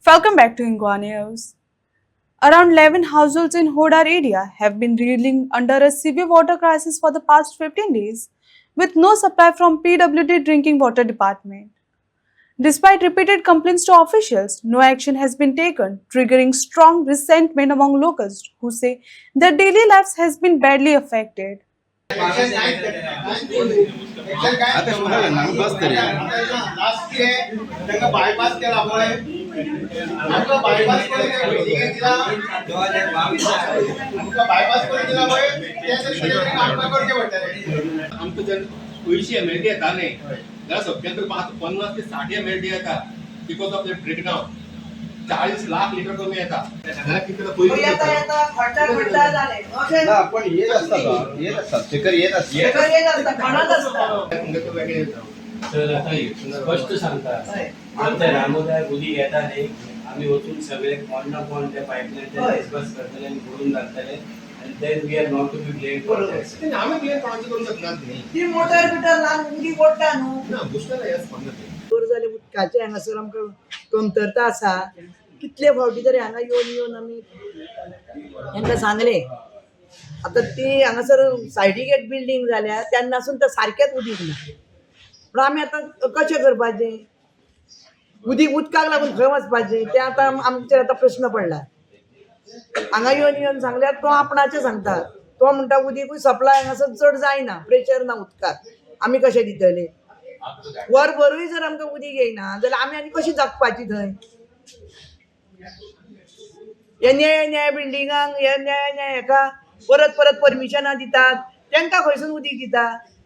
Welcome back to Ingwa News. Around 11 households in Hodar area have been reeling under a severe water crisis for the past 15 days, with no supply from PWD Drinking Water Department. Despite repeated complaints to officials, no action has been taken, triggering strong resentment among locals who say their daily lives has been badly affected. पैसे MLD येता न्ही जाल्यार सगळ्यांत 50 ते 60 MLD येता because of the breakdown 40 lakh litre कमी येता जाल्यार कितें ना पण येत असतात येत असतात चेकर येत असतात तर आता स्पष्ट सांगता आमच्या रामोदय उदी येता न्ही आम्ही वचून सगळे कोण ना कोण त्या पाईपलाईनचे डिस्कस करतले आणि भरून घालतले and then we are not to be blamed for this. आम्ही क्लियर कोणाची करू शकणार नाही ती मोटर बिटर लावन उडी ओडटा न्हू ना बुस्टर येस म्हणत बरं जालें उदकाचे हांगासर आमकां कमतरता आसा कितले फावटी तरी हांगा येवन आमी तांकां सांगले आतां ती हांगासर सायडीक एक बिल्डींग जाल्या तेन्नासून तर सारकेंच उदीक ना पूण आमी आतां कशें करपाचें उदकाक लागून खंय वचपाचें तें आतां आमचेर आतां प्रश्न पडला हांगा येवन सांगल्यार तो आपणाचें सांगता तो म्हणटा उदीकूय सप्लाय हांगासर चड जायना प्रेशर ना उदकाक आमी कशें दितले वरभरूय जर आमकां उदीक येयना जाल्यार आमी आनी कशी जगपाची थंय हे न्याय बिल्डिंगांक हे न्याय हेका परत परत परमिशनां दितात तांकां खंयसून उदीक दिता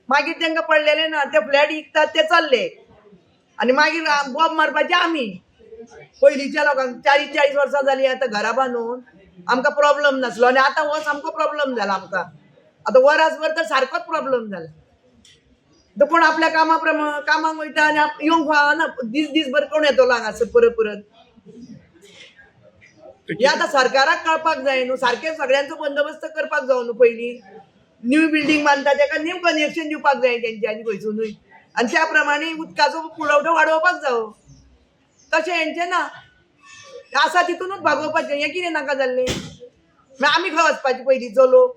मागीर तांकां पडलेले ना ते फ्लॅट विकतात ते चल्ले आनी मागीर बॉब मारपाचे आमी पयलींच्या लोकांक 40 वर्सां जालीं आतां घरा बांदून आमकां प्रॉब्लेम नासलो आनी आतां हो सामको प्रॉब्लेम जाला आमकां आतां वरासभर तर सारकोच प्रॉब्लेम जाला तो कोण आपल्या कामाक वयता आनी येवंक फावना दीसभर कोण येतलो हांगासर परत हे आतां सरकाराक कळपाक जाय न्हू सारकें सगळ्यांचो बंदोबस्त करपाक जावं न्हू पयलीं न्यू बिल्डींग बांदता ताका न्यू कनेक्शन दिवपाक जाय तेंच्यांनी खंयसूनय आनी त्या प्रमाणे उदकाचो पुरवठो वाडोवपाक जावो तशें हेंचें ना आसा तितूनच भागोवपाचें हें कितें नाका जाल्लें मागीर आमी खंय वचपाचें पयलींचो लोक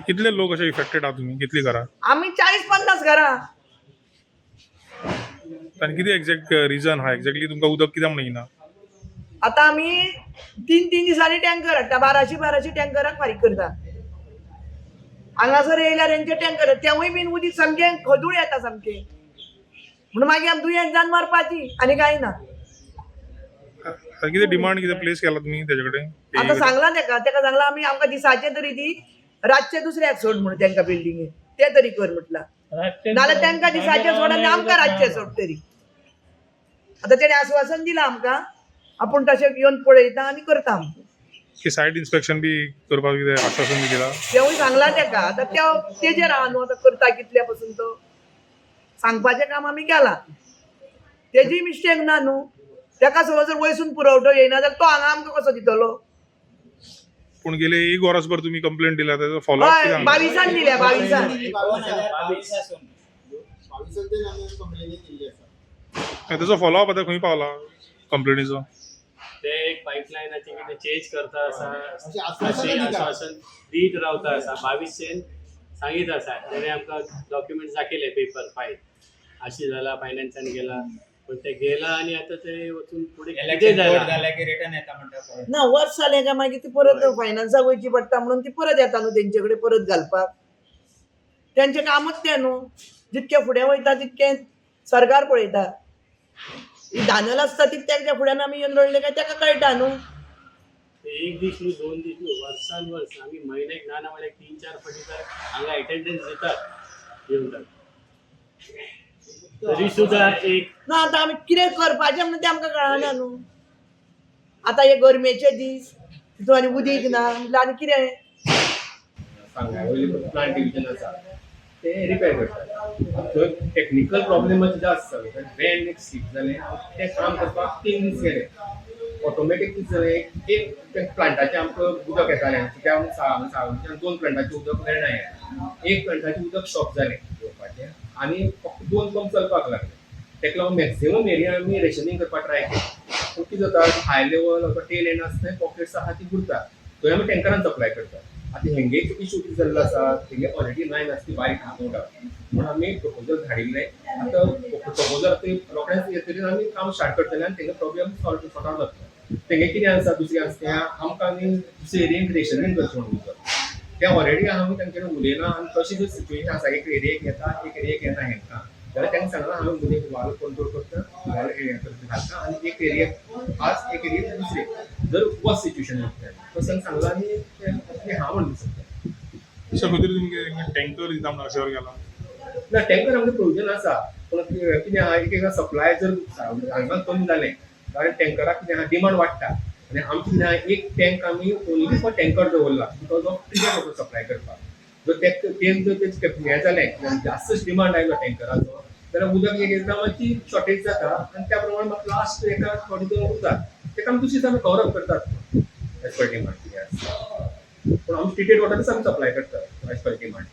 कितले लोक अशे इफेक्टेड आहात तुम्ही कितली घरां आमी 40-50 घरां आनी कितें एक्झॅक्ट रिजन हा एक्झॅक्टली तुमकां उदक कित्याक म्हणून येना आतां आमी 3 दिसांनी टँकर हाडटा 1200 टँकराक फारीक करता हांगासर येयल्यार हेंचे टँकर तेवूय बीन उदीक सामकें खदूळ येता सामकें म्हणून मागीर आमी दुयेंत जावन मरपाची आनी कांय ना कितें डिमांड कितें प्लेस केला तुम्ही तेजे कडेन आतां सांगलां तेका सांगलां आमी आमकां दिसाचे तरी दी रातचे दुसऱ्याक सोड म्हणून तांकां बिल्डिंगेक ते तरी कर म्हटलां नाल्यार तांकां दिसाचे सोड आनी आमकां रातचे सोड तरी आतां तेणे आश्वासन दिलां आमकां आपूण तशें येवन पळयता आनी करता की सायट इन्स्पेक्शन बी करपाक कितें आश्वासन बी दिलां तेवूय सांगलां तेका आतां तेजेर आहा न्हू आतां करता कितल्या पासून तो सांगपाचें काम आमी केलां तेजी मिस्टेक ना न्हू तेका समज जर वयसून पुरवठो येयना जाल्यार तो हांगा आमकां कसो दितलो पूण गेले एक वरासभर तुम्ही कंप्लेंट दिला त्याचा फॉलोअप हय 22 दिल्या 22 त्याचा फॉलोअप आता खंय पावला कंप्लेनीचो ते एक पाईपलाईनाचे कितें चेंज करता आसा अशें आश्वासन दीत रावता आसा 22 सांगीत आसा तेणे आमकां डॉक्युमेंट्स दाखयले पेपर फायल अशी जाला फायनान्सान गेला पण ते गेला आणि आता ते वचून पुढे कितें जाला की रिटर्न येता म्हणटा ना वर्स जालें काय मागीर ती परत फायनान्साक वयची पडटा म्हणून ती परत येता न्हू तेंचे कडेन परत घालपाक तेंचें कामच तें न्हू जितके फुडें वयता तितकें सरकार पळयता ही धानल आसता ती तेंच्या फुड्यान आमी येवन रडले काय तेका कळटा न्हू एक दीस न्हू 2 दीस न्हू वर्सान वर्स आमी म्हयन्याक ना म्हळ्यार 3-4 फावटी तर हांगा अटेंडन्स दितात येवन तरी सुद्धा एक ना आतां आमी कितें करपाचें म्हणून तें आमकां कळना न्हू आतां हे गरमेचे दीस तितून आनी उदीक ना म्हणल्यार आनी कितें सांगाय प्लांट डिव्हिजन आसा ते रिपेर करतात थंय टेक्निकल प्रॉब्लेम कितें आसता वेन एक सीट जालें तें काम करपाक 3 दीस गेले ऑटोमॅटीक कितें जालें एक प्लांटाचें आमकां उदक येतालें कित्याक सावंतल्यान 2 प्लांटाचें उदक मेळना एक प्लांटाचें उदक स्टॉप जालें घेवपाचें आनी फक्त 2 पंप चलपाक लागले ताका लागून मॅक्झिमम एरिया आमी रेशनिंग करपाक ट्राय केली. पूण कितें जाता हाय लेवल टेल एंड आसा थंय पॉकेट्स आहा ती बुडता, थंय आमी टँकरान सप्लाय करता. आतां हेंगे इशू कितें जाल्लो आसा, तेंगे ऑलरेडी लायन आसा ती बारीक आहा मोडा, म्हणून आमी प्रपोजल धाडिल्लें. आतां प्रपोजल रोखडेंच येतकीर आमी काम स्टार्ट करतले आनी तेंगे प्रॉब्लेम सॉर्ट आउट जातलो. तेंगे कितें आसा दुसरें आसा तें आमकां आनी दुसरे एरियेक रेशनिंग करचें म्हणून उरता. तें ऑलरेडी हांवें तांचे कडेन उलयलां आनी तशी जर सिच्युएशन आसा एक एरियेक येता एक एरियेक येना हेंकां, जाल्यार तांकां सांगलां हांवें मदीं वाल कंट्रोल करता, वाल घालता आनी एक एरियेक आज एक एरियेक दुसरे जर वस सिच्युएशन जाता तसं सांगलां आनी तें हांव म्हणून दिसता. अशा खातीर तुमकां टँकर दिता म्हणून अशें गेला. ना टँकर आमचें प्रोविजन आसा, पूण कितें आहा एक सप्लाय जर हांगा कमी जालें जाल्यार टँकराक कितें आहा डिमांड वाडटा आनी आमचें कितें आहा एक टँक आमी ओन्ली फॉर टँकर दवरला because of treated water supply करपाक. जर तें जर हें जालें जास्तच डिमांड आयलो टँकराचो जाल्यार उदक एकदां मातशी शॉर्टेज जाता आनी त्या प्रमाणे म्हाका लास्ट एका थोडी दोन उरता तेका आमी दुसरे दिसा कवर अप करतात एज पर डिमांड कितें आसा. पूण आमी ट्रिटेड वॉटरच आमी सप्लाय करतात एज पर डिमांड.